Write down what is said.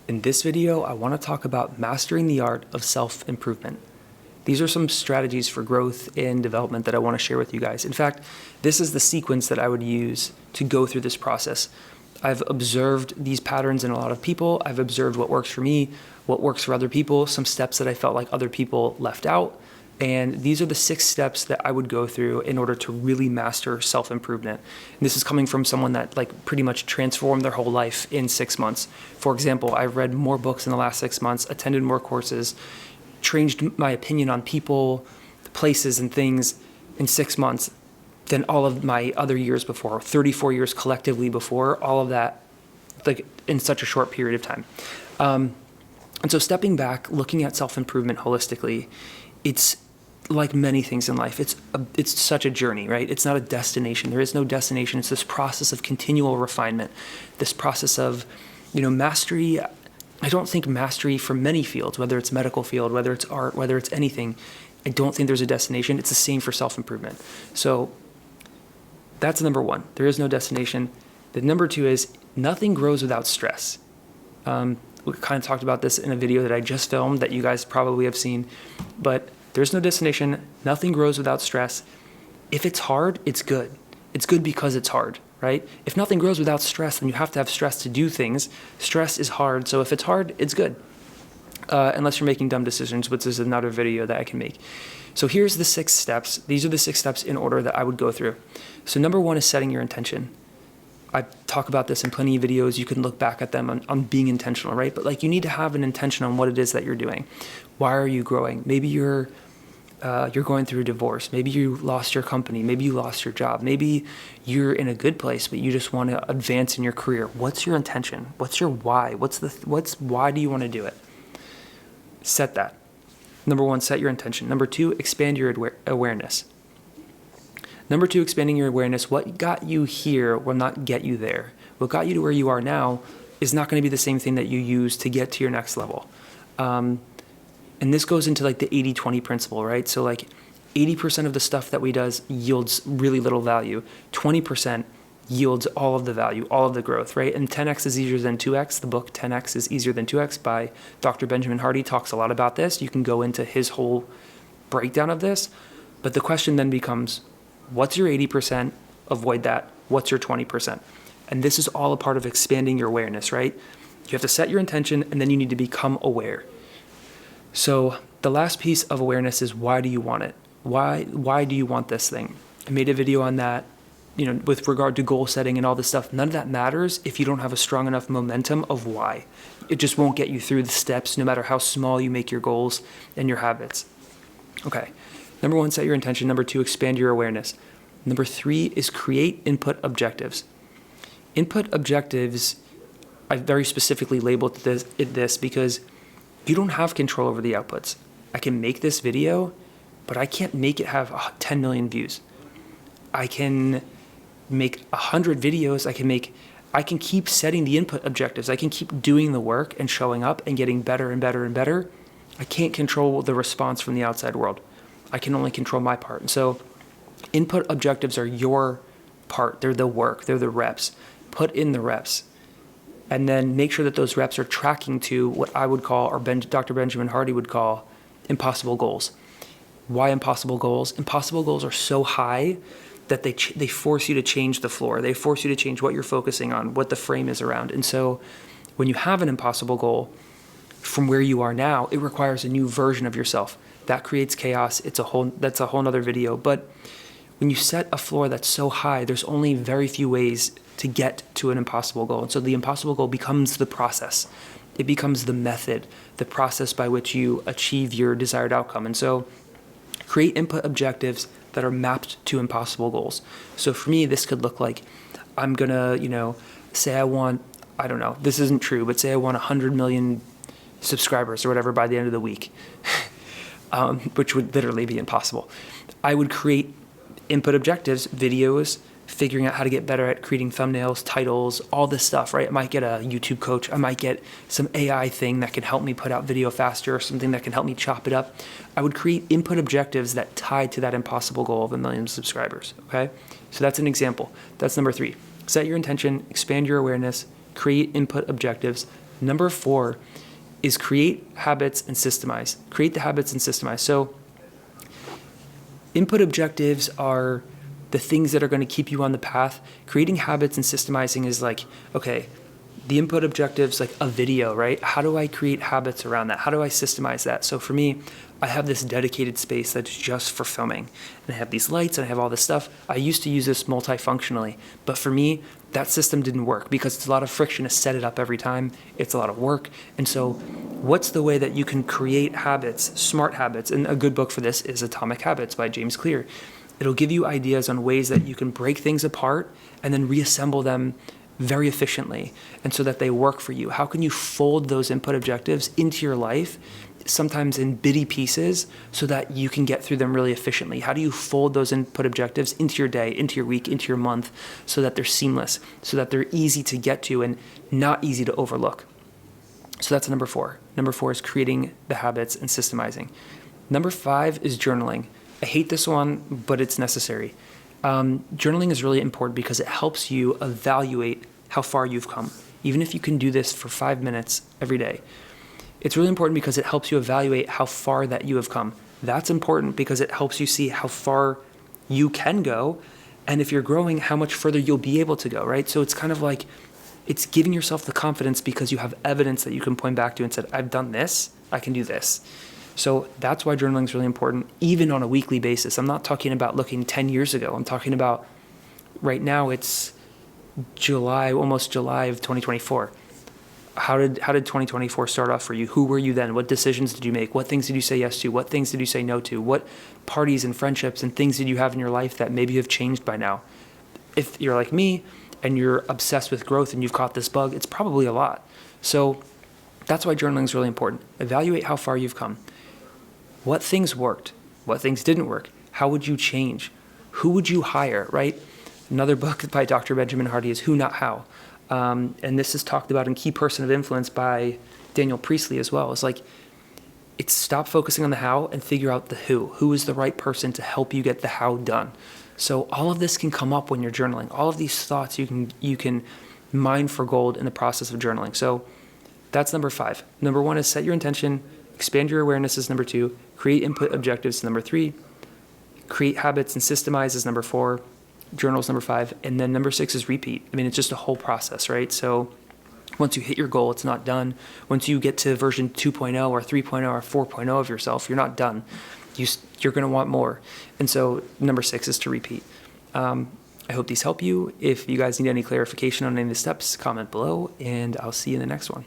In this video, I want to talk about mastering the art of self-improvement. These are some strategies for growth and development that I want to share with you guys. In fact, this is the sequence that I would use to go through this process. I've observed these patterns in a lot of people. I've observed what works for me, what works for other people, some steps that I felt like other people left out. And these are the 6 steps that I would go through in order to really master self-improvement. And this is coming from someone that pretty much transformed their whole life in 6 months. For example, I've read more books in the last 6 months, attended more courses, changed my opinion on people, places, and things in 6 months than all of my other years before, 34 years collectively before, all of that in such a short period of time. And so stepping back, looking at self-improvement holistically, it's like many things in life, it's such a journey, right? It's not a destination. There is no destination. It's this process of continual refinement, this process of, mastery. I don't think mastery for many fields, whether it's medical field, whether it's art, whether it's anything, I don't think there's a destination. It's the same for self-improvement. So that's number 1. There is no destination. The number 2 is nothing grows without stress. We kind of talked about this in a video that I just filmed that you guys probably have seen, but there's no destination. Nothing grows without stress. If it's hard, it's good. It's good because it's hard, right? If nothing grows without stress, then you have to have stress to do things. Stress is hard, so if it's hard, it's good. Unless you're making dumb decisions, which is another video that I can make. So here's the 6 steps. These are the 6 steps in order that I would go through. So number 1 is setting your intention. I talk about this in plenty of videos. You can look back at them on being intentional, right? But you need to have an intention on what it is that you're doing. Why are you growing? Maybe you're going through a divorce. Maybe you lost your company. Maybe you lost your job. Maybe you're in a good place, but you just want to advance in your career. What's your intention? What's your why? Why do you want to do it? Set that. Number 1, set your intention. Number 2, expand your awareness. Number 2, expanding your awareness. What got you here will not get you there. What got you to where you are now is not going to be the same thing that you use to get to your next level. And this goes into the 80-20 principle, right? So 80% of the stuff that we does yields really little value. 20% yields all of the value, all of the growth, right? And 10x is easier than 2x. The book 10x is easier than 2x by Dr. Benjamin Hardy talks a lot about this. You can go into his whole breakdown of this. But the question then becomes, what's your 80%? Avoid that. What's your 20%? And this is all a part of expanding your awareness, right? You have to set your intention, and then you need to become aware. So the last piece of awareness is, why do you want it? Why do you want this thing? I made a video on that, with regard to goal setting and all this stuff. None of that matters if you don't have a strong enough momentum of why. It just won't get you through the steps, no matter how small you make your goals and your habits. Okay. Number 1, set your intention. Number 2, expand your awareness. Number 3 is create input objectives. Input objectives, I very specifically labeled this because you don't have control over the outputs. I can make this video, but I can't make it have 10 million views. I can make 100 videos. I can keep setting the input objectives. I can keep doing the work and showing up and getting better and better and better. I can't control the response from the outside world. I can only control my part. And so input objectives are your part. They're the work. They're the reps. Put in the reps. And then make sure that those reps are tracking to what I would call, or Dr. Benjamin Hardy would call, impossible goals. Why impossible goals? Impossible goals are so high that they force you to change the floor. They force you to change what you're focusing on, what the frame is around. And so when you have an impossible goal from where you are now, it requires a new version of yourself. That creates chaos. That's a whole nother video. But when you set a floor that's so high, there's only very few ways to get to an impossible goal. And so the impossible goal becomes the process. It becomes the method, the process by which you achieve your desired outcome. And so create input objectives that are mapped to impossible goals. So for me, this could look like, I'm gonna, say I want, I don't know, this isn't true, but say I want 100 million subscribers or whatever by the end of the week, which would literally be impossible. I would create input objectives, videos, figuring out how to get better at creating thumbnails, titles, all this stuff, right? I might get a YouTube coach. I might get some AI thing that can help me put out video faster, or something that can help me chop it up. I would create input objectives that tie to that impossible goal of 1 million subscribers, okay? So that's an example. That's number 3. Set your intention, expand your awareness, create input objectives. Number 4 is create habits and systemize. Create the habits and systemize. So input objectives are the things that are going to keep you on the path. Creating habits and systemizing is like, okay, the input objectives, like a video, right? How do I create habits around that? How do I systemize that? So for me, I have this dedicated space that's just for filming. And I have these lights and I have all this stuff. I used to use this multifunctionally, but for me, that system didn't work because it's a lot of friction to set it up every time. It's a lot of work. And so what's the way that you can create habits, smart habits? And a good book for this is Atomic Habits by James Clear. It'll give you ideas on ways that you can break things apart and then reassemble them very efficiently, and so that they work for you. How can you fold those input objectives into your life, sometimes in bitty pieces, so that you can get through them really efficiently? How do you fold those input objectives into your day, into your week, into your month, so that they're seamless, so that they're easy to get to and not easy to overlook? So that's number 4. Number 4 is creating the habits and systemizing. Number 5 is journaling. I hate this one, but it's necessary. Journaling is really important because it helps you evaluate how far you've come, even if you can do this for 5 minutes every day. It's really important because it helps you evaluate how far that you have come. That's important because it helps you see how far you can go, and if you're growing, how much further you'll be able to go, right? So it's kind of like, it's giving yourself the confidence because you have evidence that you can point back to and said, I've done this, I can do this. So that's why journaling is really important, even on a weekly basis. I'm not talking about looking 10 years ago. I'm talking about right now. It's July, almost July of 2024. How did 2024 start off for you? Who were you then? What decisions did you make? What things did you say yes to? What things did you say no to? What parties and friendships and things did you have in your life that maybe have changed by now? If you're like me and you're obsessed with growth and you've caught this bug, it's probably a lot. So that's why journaling is really important. Evaluate how far you've come. What things worked? What things didn't work? How would you change? Who would you hire, right? Another book by Dr. Benjamin Hardy is Who, Not How. And this is talked about in Key Person of Influence by Daniel Priestley as well. It's like, it's stop focusing on the how and figure out the who. Who is the right person to help you get the how done? So all of this can come up when you're journaling. All of these thoughts you can mine for gold in the process of journaling. So that's number 5. Number 1 is set your intention. Expand your awareness is number 2. Create input objectives is number 3. Create habits and systemize is number 4. Journal is number 5. And then number 6 is repeat. I mean, it's just a whole process, right? So once you hit your goal, it's not done. Once you get to version 2.0 or 3.0 or 4.0 of yourself, you're not done. You're going to want more. And so number 6 is to repeat. I hope these help you. If you guys need any clarification on any of the steps, comment below, and I'll see you in the next one.